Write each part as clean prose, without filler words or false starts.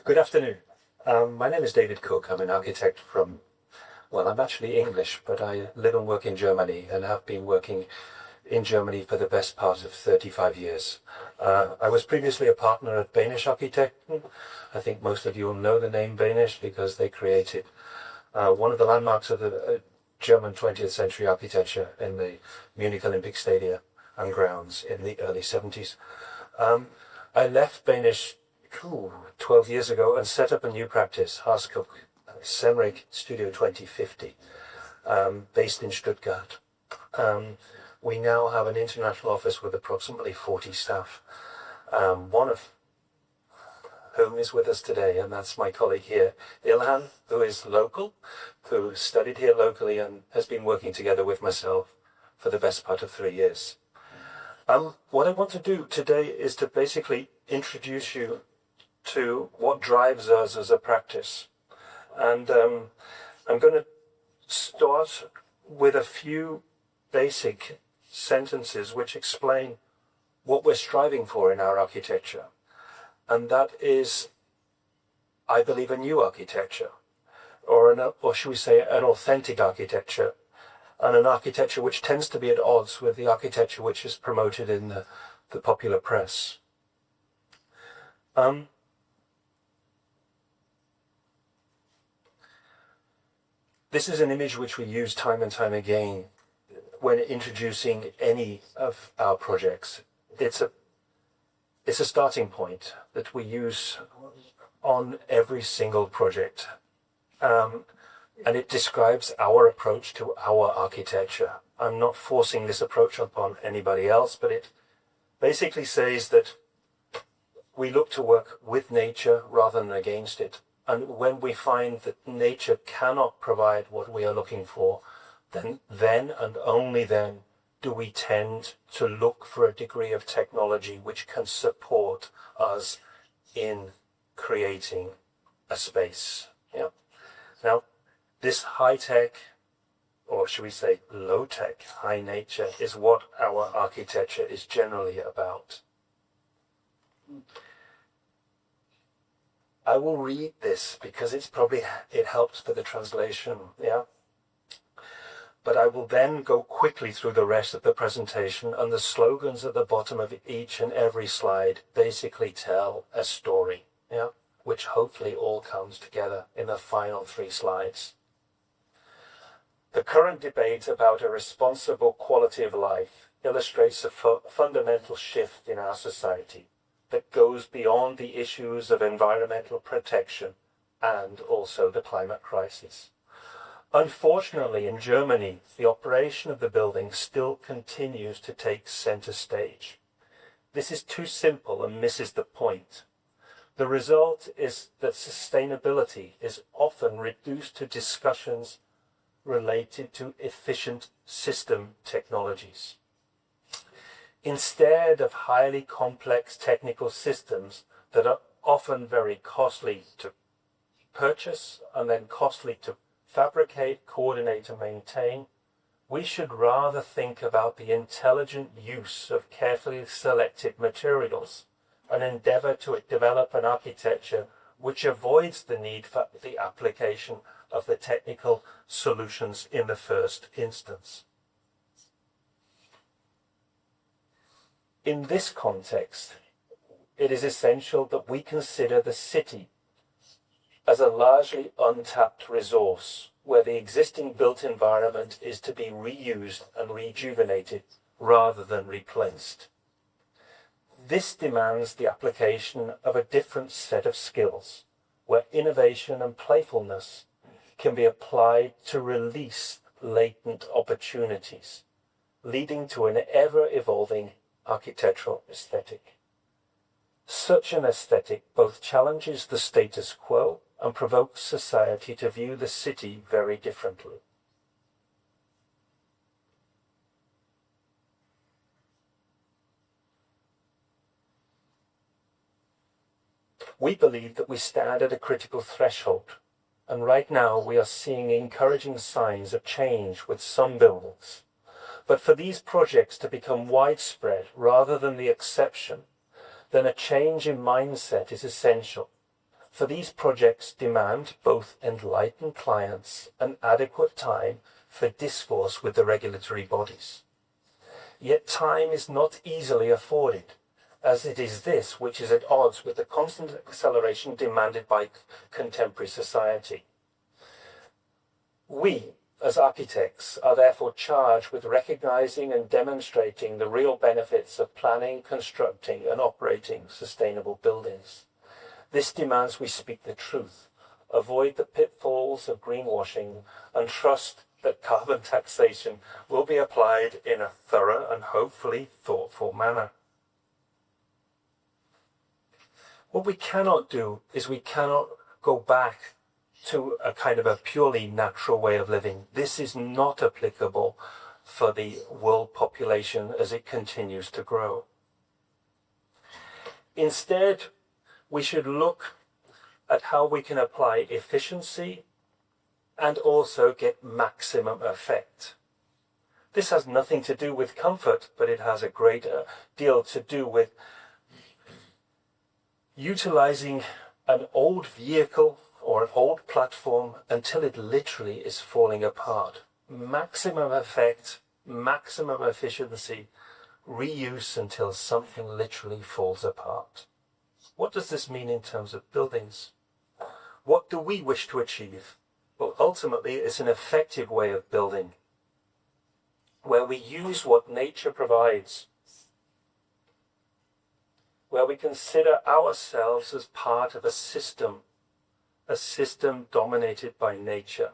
Good afternoon. My name is David Cook. I'm an architect I'm actually English, but I live and work in Germany and have been working in Germany for the best part of 35 years. I was previously a partner at Banish Architekten. I think most of you will know the name Banish because they created one of the landmarks of the German 20th century architecture in the Munich Olympic Stadium and grounds in the early 70s. I left Banish 12 years ago and set up a new practice, Haascookzemmrich Studio 2050, based in Stuttgart. We now have an international office with approximately 40 staff, one of whom is with us today, and that's my colleague here, Ilhan, who is local, who studied here locally and has been working together with myself for the best part of 3 years. What I want to do today is to basically introduce you to what drives us as a practice. And I'm going to start with a few basic sentences which explain what we're striving for in our architecture. And that is, I believe, a new architecture, or should we say an authentic architecture, and an architecture which tends to be at odds with the architecture which is promoted in the popular press. This is an image which we use time and time again when introducing any of our projects. It's a starting point that we use on every single project. And it describes our approach to our architecture. I'm not forcing this approach upon anybody else, but it basically says that we look to work with nature rather than against it. And when we find that nature cannot provide what we are looking for, then and only then do we tend to look for a degree of technology which can support us in creating a space. Yeah. Now, this high-tech, or should we say low-tech, high nature, is what our architecture is generally about. I will read this because it helps for the translation, yeah? But I will then go quickly through the rest of the presentation, and the slogans at the bottom of each and every slide basically tell a story, yeah? Which hopefully all comes together in the final 3 slides. The current debate about a responsible quality of life illustrates a fundamental shift in our society that goes beyond the issues of environmental protection and also the climate crisis. Unfortunately, in Germany, the operation of the building still continues to take center stage. This is too simple and misses the point. The result is that sustainability is often reduced to discussions related to efficient system technologies. Instead of highly complex technical systems that are often very costly to purchase and then costly to fabricate, coordinate and maintain, we should rather think about the intelligent use of carefully selected materials and endeavour to develop an architecture which avoids the need for the application of the technical solutions in the first instance. In this context, it is essential that we consider the city as a largely untapped resource where the existing built environment is to be reused and rejuvenated rather than replaced. This demands the application of a different set of skills where innovation and playfulness can be applied to release latent opportunities, leading to an ever-evolving architectural aesthetic. Such an aesthetic both challenges the status quo and provokes society to view the city very differently. We believe that we stand at a critical threshold, and right now we are seeing encouraging signs of change with some buildings. But for these projects to become widespread rather than the exception, then a change in mindset is essential, For these projects demand both enlightened clients and adequate time for discourse with the regulatory bodies. Yet time is not easily afforded, as it is this which is at odds with the constant acceleration demanded by contemporary society. We, as architects, are therefore charged with recognizing and demonstrating the real benefits of planning, constructing, and operating sustainable buildings. This demands we speak the truth, avoid the pitfalls of greenwashing, and trust that carbon taxation will be applied in a thorough and hopefully thoughtful manner. What we cannot do is we cannot go back to a kind of a purely natural way of living. This is not applicable for the world population as it continues to grow. Instead, we should look at how we can apply efficiency and also get maximum effect. This has nothing to do with comfort, but it has a great deal to do with utilizing an old vehicle or an old platform until it literally is falling apart. Maximum effect, maximum efficiency, reuse until something literally falls apart. What does this mean in terms of buildings? What do we wish to achieve? Well, ultimately, it's an effective way of building, where we use what nature provides, where we consider ourselves as part of a system dominated by nature,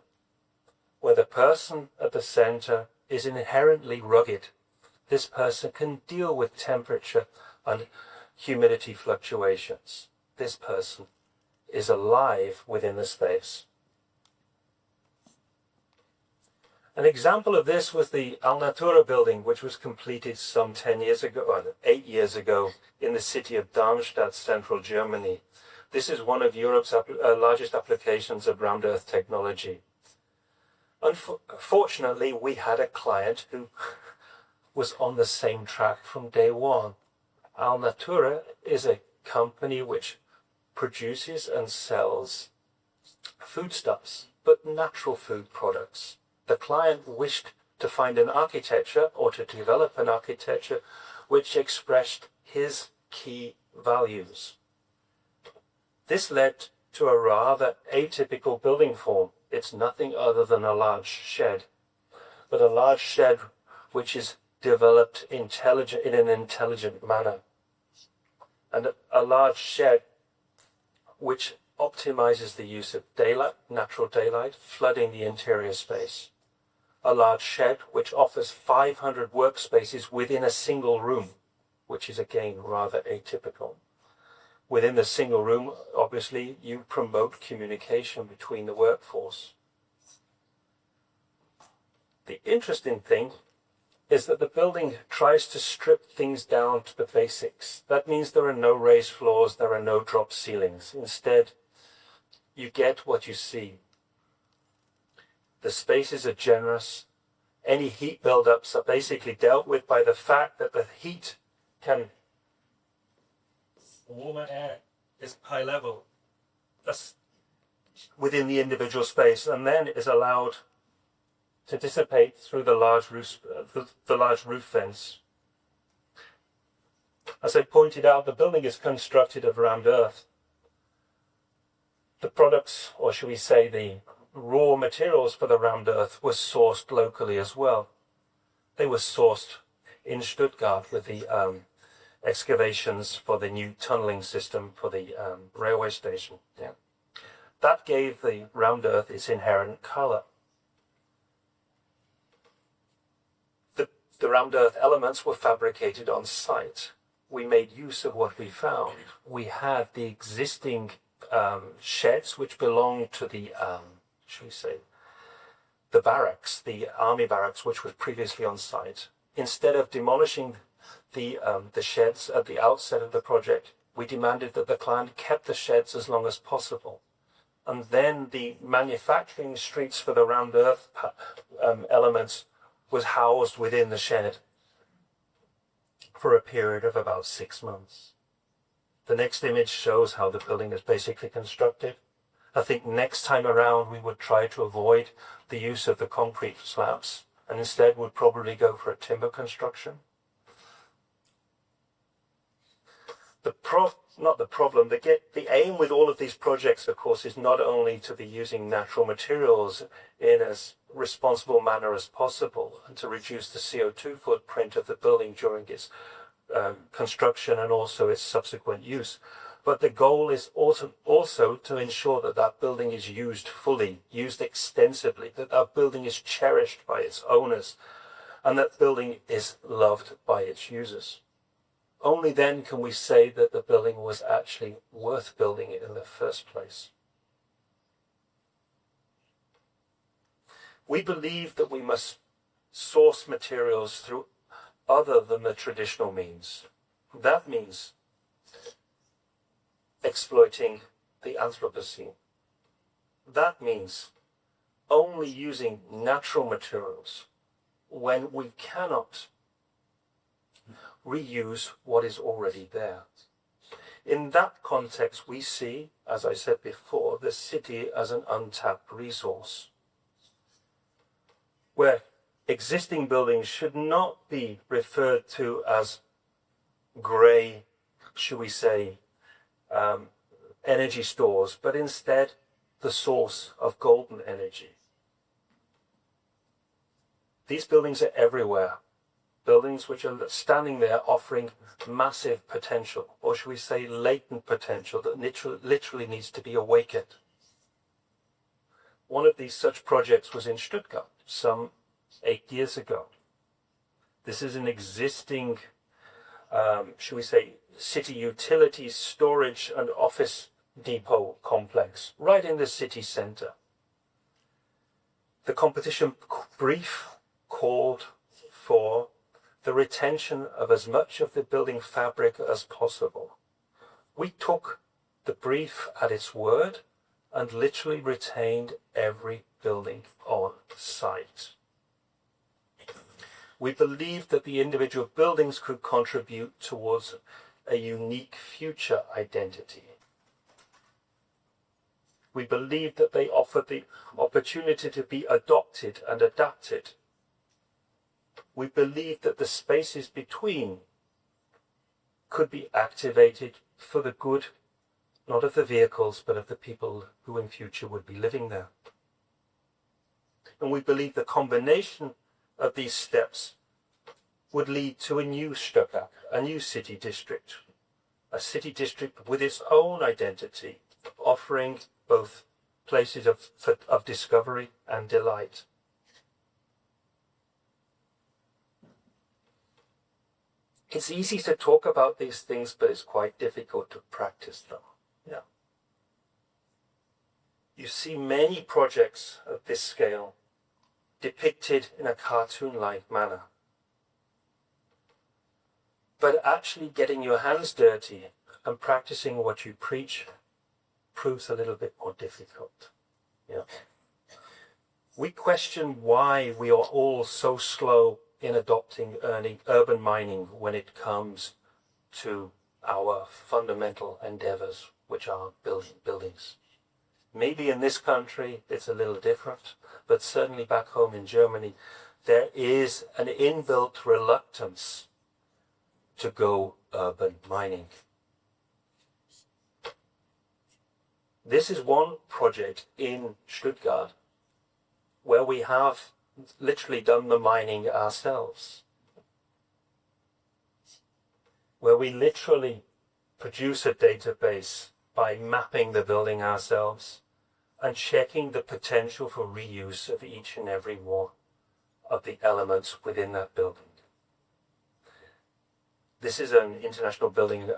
where the person at the center is inherently rugged. This person can deal with temperature and humidity fluctuations. This person is alive within the space. An example of this was the Alnatura building, which was completed some 10 years ago, or 8 years ago, in the city of Darmstadt, central Germany. This is one of Europe's largest applications of round earth technology. Unfortunately, we had a client who was on the same track from day one. Alnatura is a company which produces and sells foodstuffs, but natural food products. The client wished to find an architecture or to develop an architecture which expressed his key values. This led to a rather atypical building form. It's nothing other than a large shed, but a large shed which is developed in an intelligent manner, and a large shed which optimizes the use of daylight, natural daylight, flooding the interior space. A large shed which offers 500 workspaces within a single room, which is again rather atypical. Within the single room, obviously, you promote communication between the workforce. The interesting thing is that the building tries to strip things down to the basics. That means there are no raised floors, there are no drop ceilings. Instead, you get what you see. The spaces are generous. Any heat buildups are basically dealt with by the fact that the heat can warmer air is high level. That's within the individual space, and then is allowed to dissipate through the large roof vents. As I pointed out, the building is constructed of round earth. The products, or should we say the raw materials for the round earth, were sourced locally as well. They were sourced in Stuttgart with the excavations for the new tunneling system for the railway station. Yeah. That gave the round earth its inherent color. The round earth elements were fabricated on site. We made use of what we found. We had the existing sheds which belonged to the, shall we say, the barracks, the army barracks, which was previously on site. Instead of demolishing the sheds at the outset of the project, we demanded that the client kept the sheds as long as possible. And then the manufacturing streets for the round earth elements was housed within the shed for a period of about 6 months. The next image shows how the building is basically constructed. I think next time around we would try to avoid the use of the concrete slabs and instead would probably go for a timber construction. The aim with all of these projects, of course, is not only to be using natural materials in as responsible manner as possible and to reduce the CO2 footprint of the building during its construction and also its subsequent use. But the goal is also to ensure that that building is used fully, used extensively, that that building is cherished by its owners, and that building is loved by its users. Only then can we say that the building was actually worth building in the first place. We believe that we must source materials through other than the traditional means. That means exploiting the Anthropocene. That means only using natural materials when we cannot reuse what is already there. In that context, we see, as I said before, the city as an untapped resource, where existing buildings should not be referred to as grey, should we say, energy stores, but instead the source of golden energy. These buildings are everywhere. Buildings which are standing there offering massive potential, or should we say latent potential, that literally needs to be awakened. One of these such projects was in Stuttgart some 8 years ago. This is an existing, should we say, city utilities, storage and office depot complex right in the city centre. The competition brief called for the retention of as much of the building fabric as possible. We took the brief at its word and literally retained every building on site. We believed that the individual buildings could contribute towards a unique future identity. We believed that they offered the opportunity to be adopted and adapted. We believed that the spaces between could be activated for the good, not of the vehicles, but of the people who in future would be living there. And we believed the combination of these steps would lead to a new Stuttgart, a new city district, a city district with its own identity, offering both places of discovery and delight. It's easy to talk about these things, but it's quite difficult to practice them. Yeah. You see many projects of this scale depicted in a cartoon-like manner. But actually getting your hands dirty and practicing what you preach proves a little bit more difficult. Yeah. We question why we are all so slow in adopting urban mining when it comes to our fundamental endeavors, which are building buildings. Maybe in this country it's a little different, but certainly back home in Germany, there is an inbuilt reluctance to go urban mining. This is one project in Stuttgart where we have literally done the mining ourselves, where we literally produce a database by mapping the building ourselves and checking the potential for reuse of each and every one of the elements within that building. This is an international building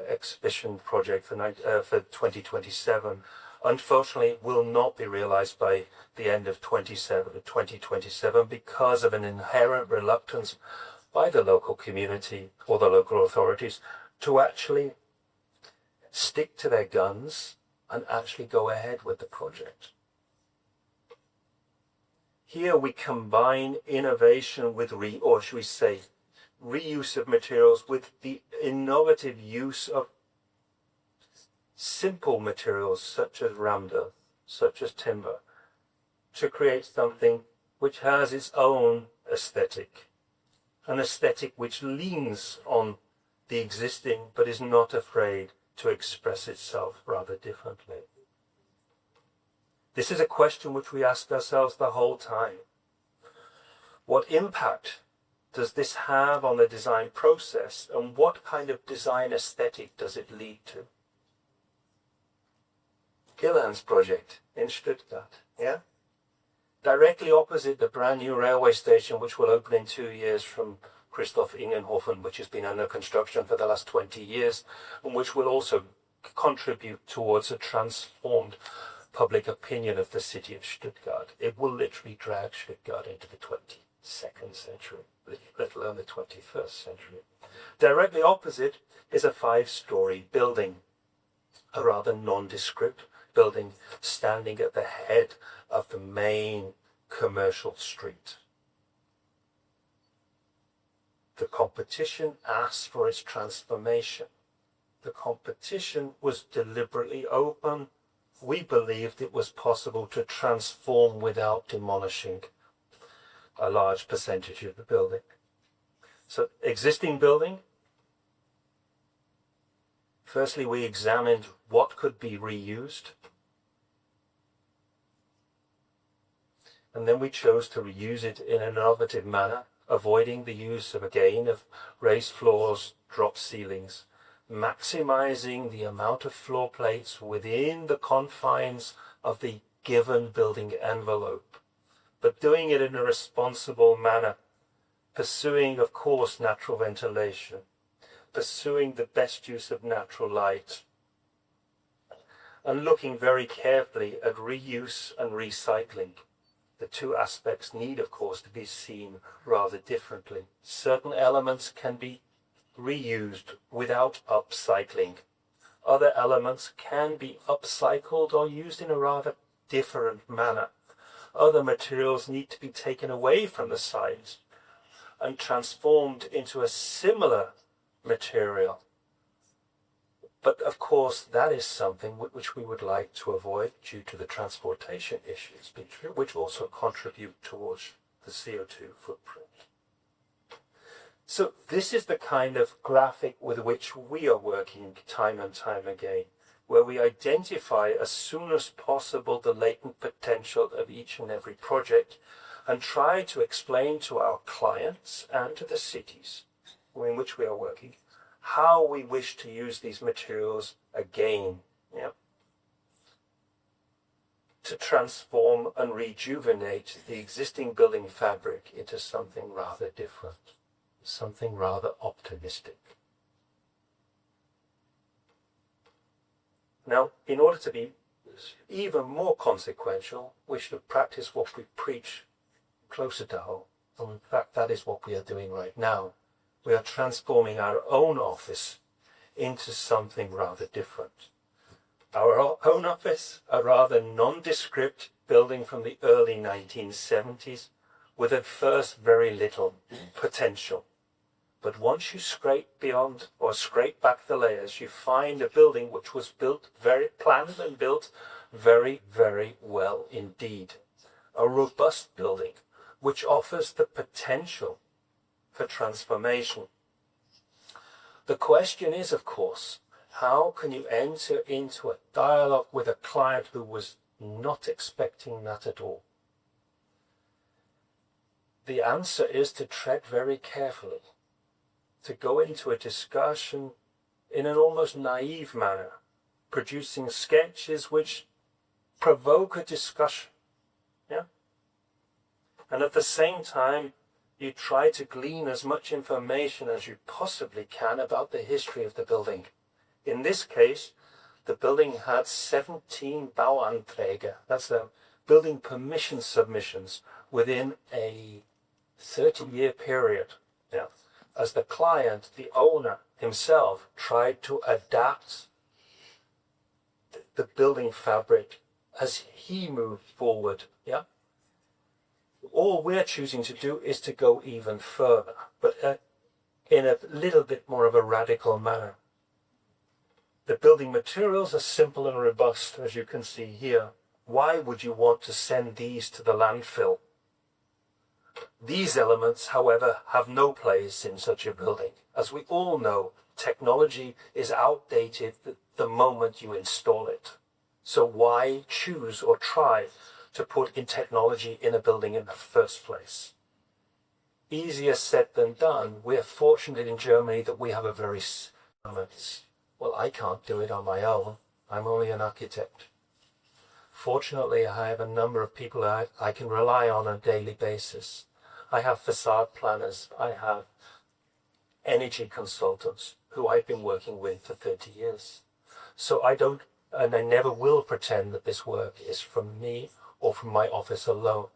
exhibition project for 2027. Unfortunately, it will not be realized by the end of 2027 because of an inherent reluctance by the local community or the local authorities to actually stick to their guns and actually go ahead with the project. Here we combine innovation with reuse of materials with the innovative use of simple materials such as rammed earth, such as timber, to create something which has its own aesthetic, an aesthetic which leans on the existing but is not afraid to express itself rather differently. This is a question which we ask ourselves the whole time. What impact does this have on the design process, and what kind of design aesthetic does it lead to? Gillan's project in Stuttgart, yeah? Directly opposite the brand new railway station, which will open in 2 years from Christoph Ingenhofen, which has been under construction for the last 20 years, and which will also contribute towards a transformed public opinion of the city of Stuttgart. It will literally drag Stuttgart into the 22nd century, let alone the 21st century. Directly opposite is a 5-story building, a rather nondescript building standing at the head of the main commercial street. The competition asked for its transformation. The competition was deliberately open. We believed it was possible to transform without demolishing a large percentage of the building. So, existing building. Firstly, we examined what could be reused. And then we chose to reuse it in an innovative manner, avoiding the use of raised floors, drop ceilings, maximizing the amount of floor plates within the confines of the given building envelope, but doing it in a responsible manner, pursuing, of course, natural ventilation, pursuing the best use of natural light, and looking very carefully at reuse and recycling. The two aspects need, of course, to be seen rather differently. Certain elements can be reused without upcycling. Other elements can be upcycled or used in a rather different manner. Other materials need to be taken away from the site and transformed into a similar material. But of course, that is something which we would like to avoid due to the transportation issues, which also contribute towards the CO2 footprint. So this is the kind of graphic with which we are working time and time again, where we identify as soon as possible the latent potential of each and every project and try to explain to our clients and to the cities in which we are working how we wish to use these materials again, to transform and rejuvenate the existing building fabric into something rather different, something rather optimistic. Now, in order to be even more consequential, we should practice what we preach closer to home. And in fact, that is what we are doing right now. We are transforming our own office into something rather different. Our own office, a rather nondescript building from the early 1970s, with at first very little potential. But once you scrape back the layers, you find a building which was planned and built very, very well indeed. A robust building which offers the potential for transformation. The question is, of course, how can you enter into a dialogue with a client who was not expecting that at all? The answer is to tread very carefully, to go into a discussion in an almost naive manner, producing sketches which provoke a discussion. And at the same time, you try to glean as much information as you possibly can about the history of the building. In this case, the building had 17 Bauanträge, that's building permission submissions, within a 30-year period. As the client, the owner himself, tried to adapt the building fabric as he moved forward. All we're choosing to do is to go even further, but in a little bit more of a radical manner. The building materials are simple and robust, as you can see here. Why would you want to send these to the landfill? These elements, however, have no place in such a building. As we all know, technology is outdated the moment you install it. So why choose or try to put in technology in a building in the first place? Easier said than done. We're fortunate in Germany that we have a very well, I can't do it on my own. I'm only an architect. Fortunately, I have a number of people I can rely on a daily basis. I have facade planners. I have energy consultants who I've been working with for 30 years. So I don't, and I never will pretend that this work is from me or from my office alone.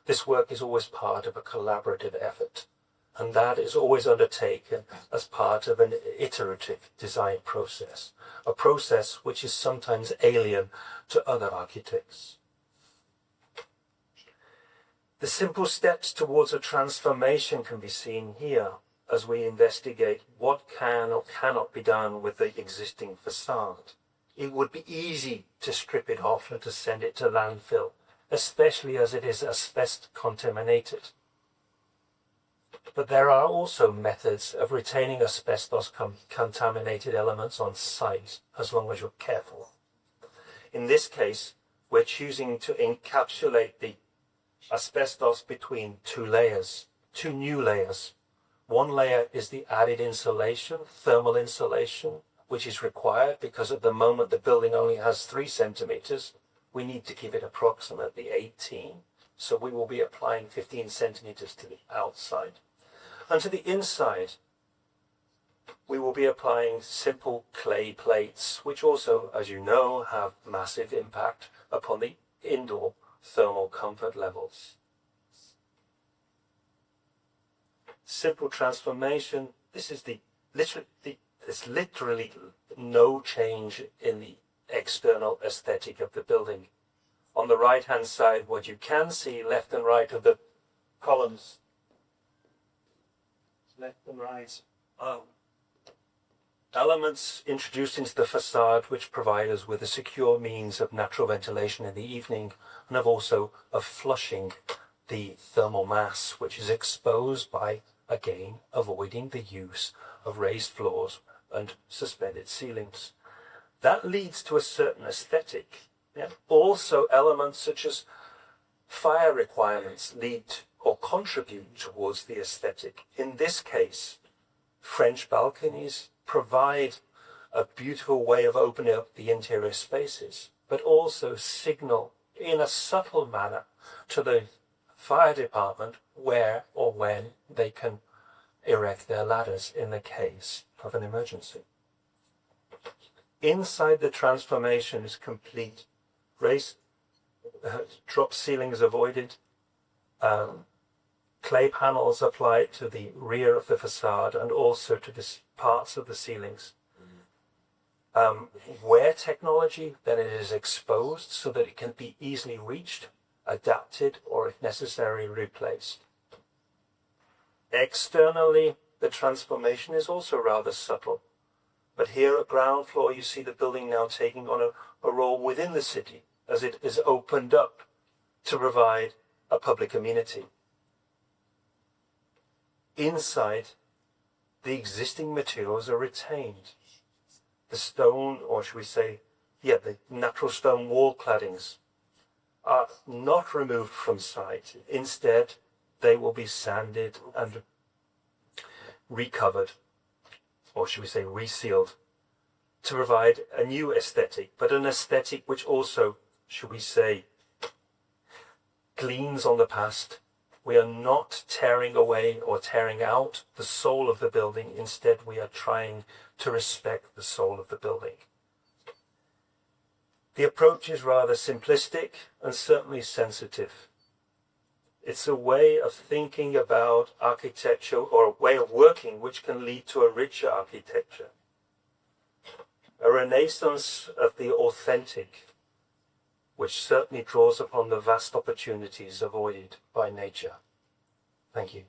This work is always part of a collaborative effort, and that is always undertaken as part of an iterative design process, a process which is sometimes alien to other architects. The simple steps towards a transformation can be seen here as we investigate what can or cannot be done with the existing facade. It would be easy to strip it off and to send it to landfill, especially as it is asbestos contaminated. But there are also methods of retaining asbestos contaminated elements on site, as long as you're careful. In this case, we're choosing to encapsulate the asbestos between two new layers. One layer is the added insulation, thermal insulation, which is required because at the moment the building only has 3 centimeters. We need to give it approximately 18. So we will be applying 15 centimeters to the outside. And to the inside, we will be applying simple clay plates, which also, as you know, have massive impact upon the indoor thermal comfort levels. Simple transformation. This is there's literally no change in the external aesthetic of the building. On the right hand side, what you can see left and right of the columns, left and right, elements introduced into the facade which provide us with a secure means of natural ventilation in the evening, and also of flushing the thermal mass which is exposed by, again, avoiding the use of raised floors and suspended ceilings. That leads to a certain aesthetic. Yeah. Also, elements such as fire requirements lead or contribute towards the aesthetic. In this case, French balconies provide a beautiful way of opening up the interior spaces, but also signal in a subtle manner to the fire department where or when they can erect their ladders in the case of an emergency. Inside, the transformation is complete. Drop ceilings avoided, clay panels applied to the rear of the facade and also to the parts of the ceilings. Where technology, then it is exposed so that it can be easily reached, adapted, or if necessary, replaced. Externally, the transformation is also rather subtle. But here at ground floor, you see the building now taking on a role within the city as it is opened up to provide a public amenity. Inside, the existing materials are retained. The stone, or should we say, the natural stone wall claddings are not removed from site. Instead, they will be sanded and recovered, or should we say resealed, to provide a new aesthetic, but an aesthetic which also, should we say, gleans on the past. We are not tearing away or tearing out the soul of the building. Instead, we are trying to respect the soul of the building. The approach is rather simplistic and certainly sensitive. It's a way of thinking about architecture, or a way of working which can lead to a richer architecture. A renaissance of the authentic, which certainly draws upon the vast opportunities avoided by nature. Thank you.